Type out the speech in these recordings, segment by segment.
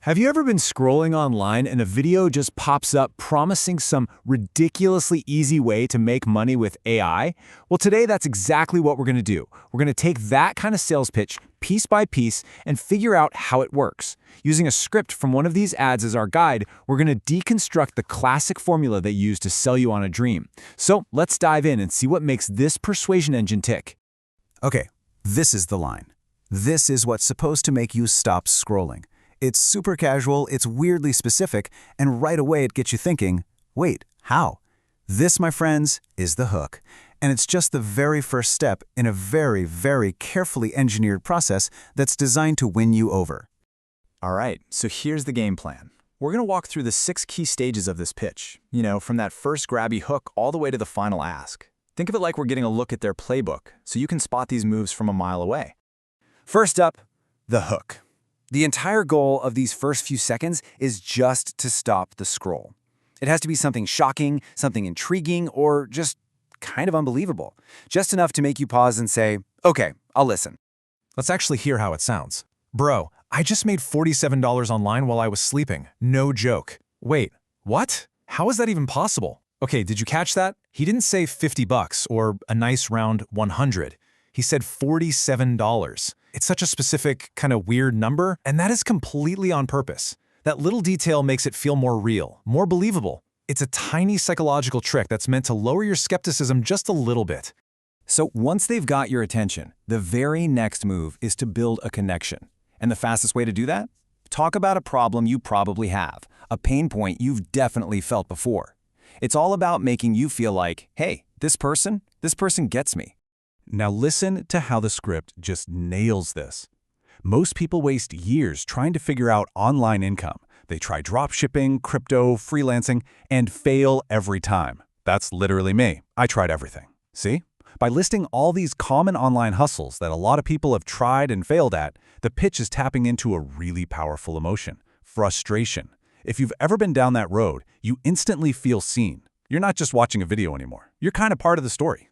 Have you ever been scrolling online and a video just pops up promising some ridiculously easy way to make money with AI? Well, today that's exactly what we're going to do. We're going to take that kind of sales pitch piece by piece and figure out how it works. Using a script from one of these ads as our guide, we're going to deconstruct the classic formula they use to sell you on a dream. So let's dive in and see what makes this persuasion engine tick. Okay, this is the line. This is what's supposed to make you stop scrolling. It's super casual, it's weirdly specific, and right away it gets you thinking, wait, how? This, my friends, is the hook. And it's just the very first step in a very, very carefully engineered process that's designed to win you over. All right, so here's the game plan. We're going to walk through the 6 key stages of this pitch, from that first grabby hook all the way to the final ask. Think of it like we're getting a look at their playbook, so you can spot these moves from a mile away. First up, the hook. The entire goal of these first few seconds is just to stop the scroll. It has to be something shocking, something intriguing, or just kind of unbelievable. Just enough to make you pause and say, okay, I'll listen. Let's actually hear how it sounds. Bro, I just made $47 online while I was sleeping. No joke. Wait, what? How is that even possible? Okay, did you catch that? He didn't say 50 bucks or a nice round 100. He said $47. It's such a specific, kind of weird number, and that is completely on purpose. That little detail makes it feel more real, more believable. It's a tiny psychological trick that's meant to lower your skepticism just a little bit. So once they've got your attention, the very next move is to build a connection. And the fastest way to do that? Talk about a problem you probably have, a pain point you've definitely felt before. It's all about making you feel like, hey, this person gets me. Now listen to how the script just nails this. Most people waste years trying to figure out online income. They try dropshipping, crypto, freelancing, and fail every time. That's literally me. I tried everything. See? By listing all these common online hustles that a lot of people have tried and failed at, the pitch is tapping into a really powerful emotion, frustration. If you've ever been down that road, you instantly feel seen. You're not just watching a video anymore. You're kind of part of the story.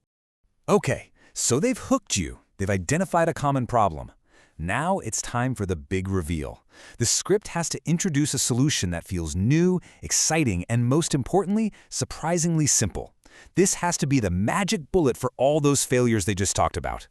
Okay. So they've hooked you. They've identified a common problem. Now it's time for the big reveal. The script has to introduce a solution that feels new, exciting, and most importantly, surprisingly simple. This has to be the magic bullet for all those failures they just talked about.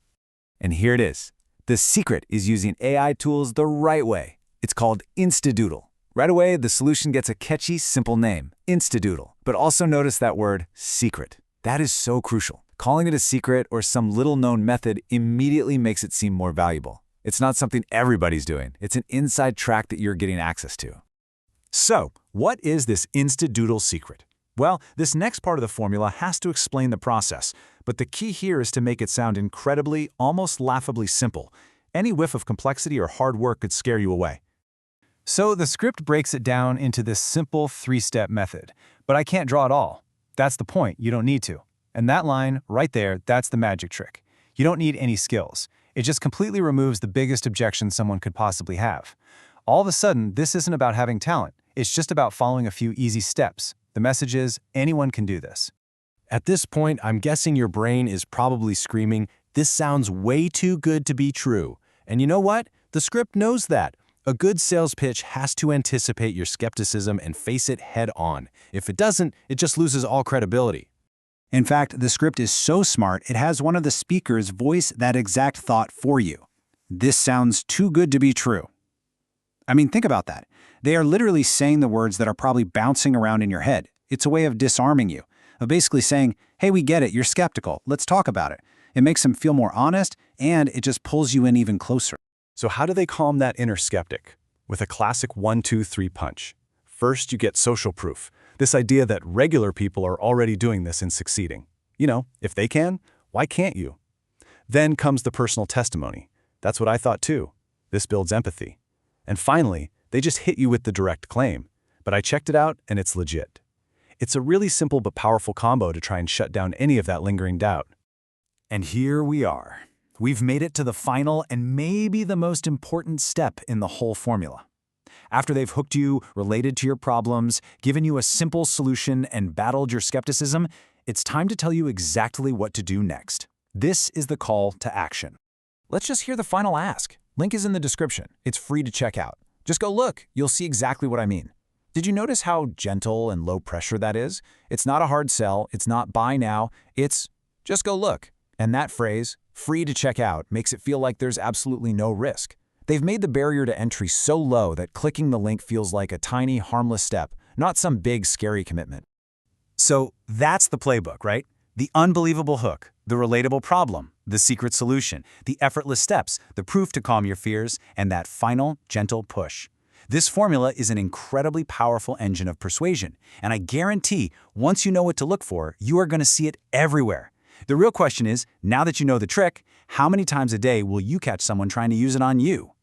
And here it is. The secret is using AI tools the right way. It's called Instadoodle. Right away, the solution gets a catchy, simple name, Instadoodle. But also notice that word, secret. That is so crucial. Calling it a secret or some little-known method immediately makes it seem more valuable. It's not something everybody's doing. It's an inside track that you're getting access to. So, what is this Instadoodle secret? Well, this next part of the formula has to explain the process, but the key here is to make it sound incredibly, almost laughably simple. Any whiff of complexity or hard work could scare you away. So the script breaks it down into this simple 3-step method, but I can't draw it all. That's the point. You don't need to. And that line, right there, that's the magic trick. You don't need any skills. It just completely removes the biggest objection someone could possibly have. All of a sudden, this isn't about having talent. It's just about following a few easy steps. The message is, anyone can do this. At this point, I'm guessing your brain is probably screaming, this sounds way too good to be true. And you know what? The script knows that. A good sales pitch has to anticipate your skepticism and face it head on. If it doesn't, it just loses all credibility. In fact, the script is so smart, it has one of the speakers voice that exact thought for you. This sounds too good to be true. I mean, think about that. They are literally saying the words that are probably bouncing around in your head. It's a way of disarming you, of basically saying, hey, we get it, you're skeptical, let's talk about it. It makes them feel more honest, and it just pulls you in even closer. So how do they calm that inner skeptic? With a classic 1-2-3 punch. First, you get social proof. This idea that regular people are already doing this and succeeding. If they can, why can't you? Then comes the personal testimony. That's what I thought too. This builds empathy. And finally, they just hit you with the direct claim. But I checked it out and it's legit. It's a really simple but powerful combo to try and shut down any of that lingering doubt. And here we are. We've made it to the final and maybe the most important step in the whole formula. After they've hooked you, related to your problems, given you a simple solution, and battled your skepticism, it's time to tell you exactly what to do next. This is the call to action. Let's just hear the final ask. Link is in the description. It's free to check out. Just go look, you'll see exactly what I mean. Did you notice how gentle and low pressure that is? It's not a hard sell, it's not buy now, it's just go look. And that phrase, free to check out, makes it feel like there's absolutely no risk. They've made the barrier to entry so low that clicking the link feels like a tiny, harmless step, not some big, scary commitment. So that's the playbook, right? The unbelievable hook, the relatable problem, the secret solution, the effortless steps, the proof to calm your fears, and that final, gentle push. This formula is an incredibly powerful engine of persuasion, and I guarantee once you know what to look for, you are going to see it everywhere. The real question is, now that you know the trick, how many times a day will you catch someone trying to use it on you?